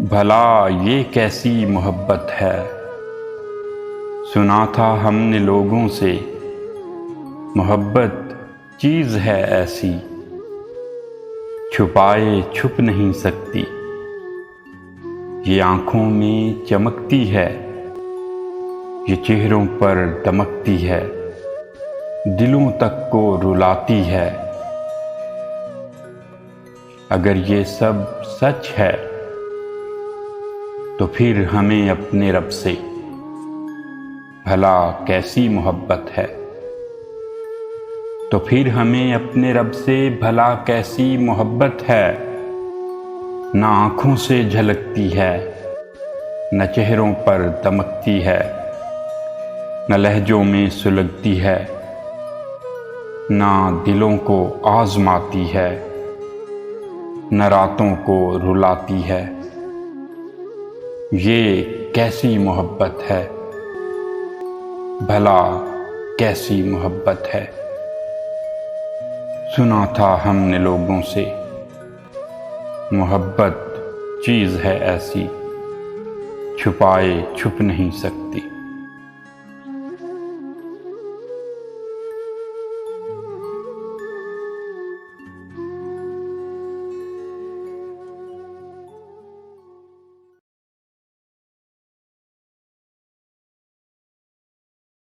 भला ये कैसी मोहब्बत है। सुना था हमने लोगों से, मोहब्बत चीज़ है ऐसी, छुपाए छुप नहीं सकती। ये आँखों में चमकती है, ये चेहरों पर दमकती है, दिलों तक को रुलाती है। अगर ये सब सच है तो फिर हमें अपने रब से भला कैसी मोहब्बत है। तो फिर हमें अपने रब से भला कैसी मोहब्बत है। न आँखों से झलकती है, न चेहरों पर दमकती है, न लहजों में सुलगती है, न दिलों को आजमाती है, न रातों को रुलाती है। ये कैसी मोहब्बत है, भला कैसी मोहब्बत है। सुना था हमने लोगों से, मोहब्बत चीज़ है ऐसी, छुपाए छुप नहीं सकती।